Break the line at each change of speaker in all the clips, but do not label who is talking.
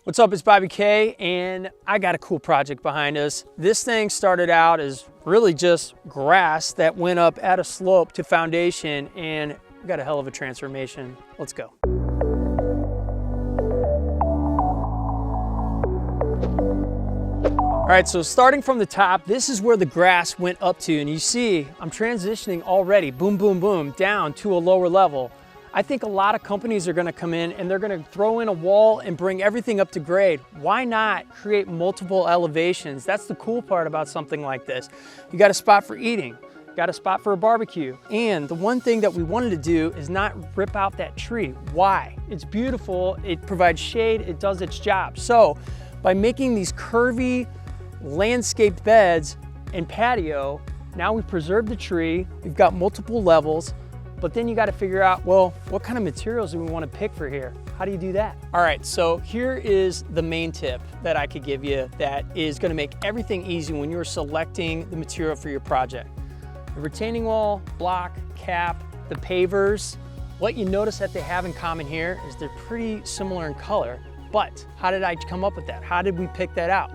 What's up, it's Bobby K, and I got a cool project behind us. This thing started out as really just grass that went up at a slope to foundation, and we got a hell of a transformation. Let's go. All right, so starting from the top, this is where the grass went up to, and you see I'm transitioning already, boom, boom, boom, down to a lower level. I think a lot of companies are gonna come in and they're gonna throw in a wall and bring everything up to grade. Why not create multiple elevations? That's the cool part about something like this. You got a spot for eating, got a spot for a barbecue. And the one thing that we wanted to do is not rip out that tree. Why? It's beautiful, it provides shade, it does its job. So by making these curvy landscaped beds and patio, now we preserve the tree, we've got multiple levels. But then you got to figure out, well, what kind of materials do we want to pick for here? How do you do that? All right, so here is the main tip that I could give you that is going to make everything easy when you're selecting the material for your project. The retaining wall, block, cap, the pavers, what you notice that they have in common here is they're pretty similar in color. But how did I come up with that? How did we pick that out?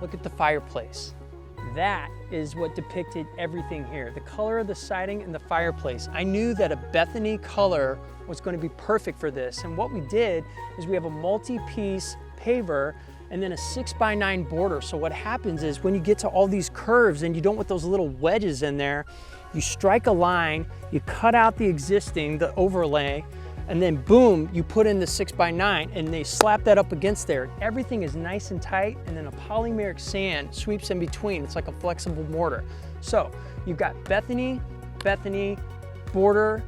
Look at the fireplace. That is what depicted everything here. The color of the siding and the fireplace. I knew that a Bethany color was going to be perfect for this. And what we did is we have a multi-piece paver and then a 6x9 border. So what happens is when you get to all these curves and you don't want those little wedges in there, you strike a line, you cut out the existing, the overlay, and then boom, you put in the 6x9 and they slap that up against there. Everything is nice and tight, and then a polymeric sand sweeps in between. It's like a flexible mortar. So you've got Bethany, border,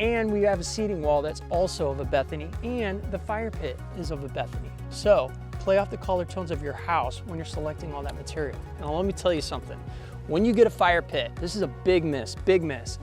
and we have a seating wall that's also of a Bethany, and the fire pit is of a Bethany. So play off the color tones of your house when you're selecting all that material. Now let me tell you something. When you get a fire pit, this is a big miss, big miss.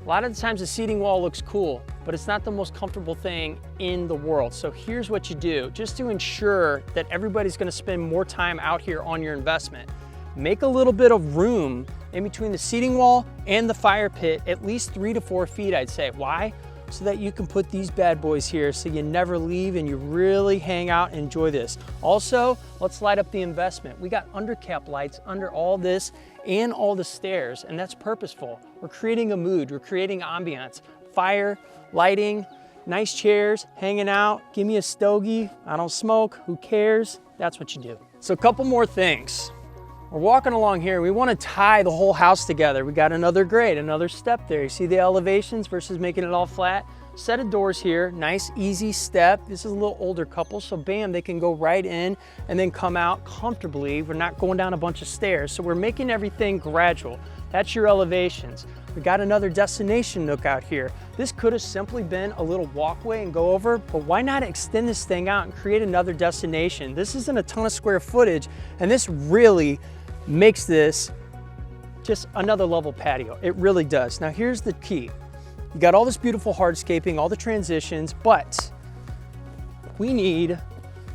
A lot of the times the seating wall looks cool, but it's not the most comfortable thing in the world. So here's what you do, just to ensure that everybody's gonna spend more time out here on your investment. Make a little bit of room in between the seating wall and the fire pit, at least 3 to 4 feet, I'd say. Why? So that you can put these bad boys here so you never leave and you really hang out and enjoy this. Also, let's light up the investment. We got undercap lights under all this and all the stairs, and that's purposeful. We're creating a mood, we're creating ambiance. Fire, lighting, nice chairs, hanging out. Give me a stogie. I don't smoke, who cares? That's what you do. So a couple more things. We're walking along here, we want to tie the whole house together. We got another grade, another step there. You see the elevations versus making it all flat? Set of doors here, nice easy step. This is a little older couple, so bam, they can go right in and then come out comfortably. We're not going down a bunch of stairs, so we're making everything gradual. That's your elevations. We got another destination nook out here. This could have simply been a little walkway and go over, but why not extend this thing out and create another destination? This isn't a ton of square footage, and this really makes this just another level patio. It really does. Now here's the key. You got all this beautiful hardscaping, all the transitions, but we need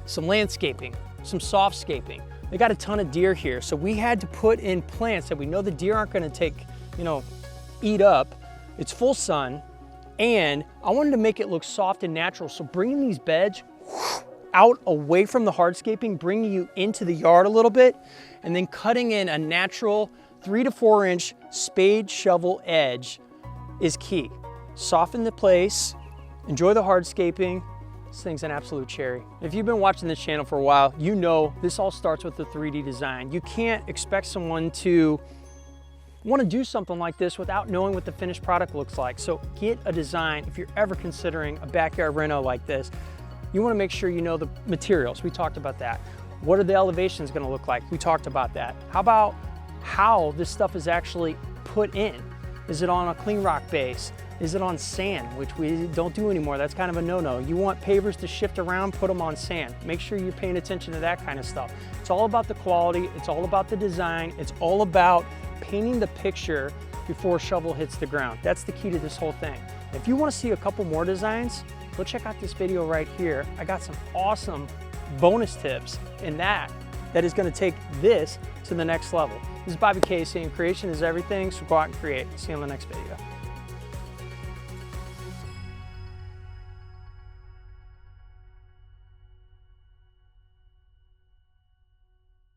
some landscaping, some softscaping. They got a ton of deer here, so we had to put in plants that we know the deer aren't gonna take, eat up. It's full sun, and I wanted to make it look soft and natural, so bringing these beds out away from the hardscaping, bringing you into the yard a little bit, and then cutting in a natural 3 to 4 inch spade shovel edge is key. Soften the place, enjoy the hardscaping. This thing's an absolute cherry. If you've been watching this channel for a while, you know this all starts with the 3D design. You can't expect someone to want to do something like this without knowing what the finished product looks like. So get a design if you're ever considering a backyard reno like this. You want to make sure you know the materials. We talked about that. What are the elevations going to look like? We talked about that. How about how this stuff is actually put in? Is it on a clean rock base? Is it on sand, which we don't do anymore? That's kind of a no-no. You want pavers to shift around, put them on sand. Make sure you're paying attention to that kind of stuff. It's all about the quality. It's all about the design. It's all about painting the picture before a shovel hits the ground. That's the key to this whole thing. If you want to see a couple more designs, go check out this video right here. I got some awesome bonus tips in that is going to take this to the next level. This is Bobby K saying creation is everything, so go out and create. See you on the next video.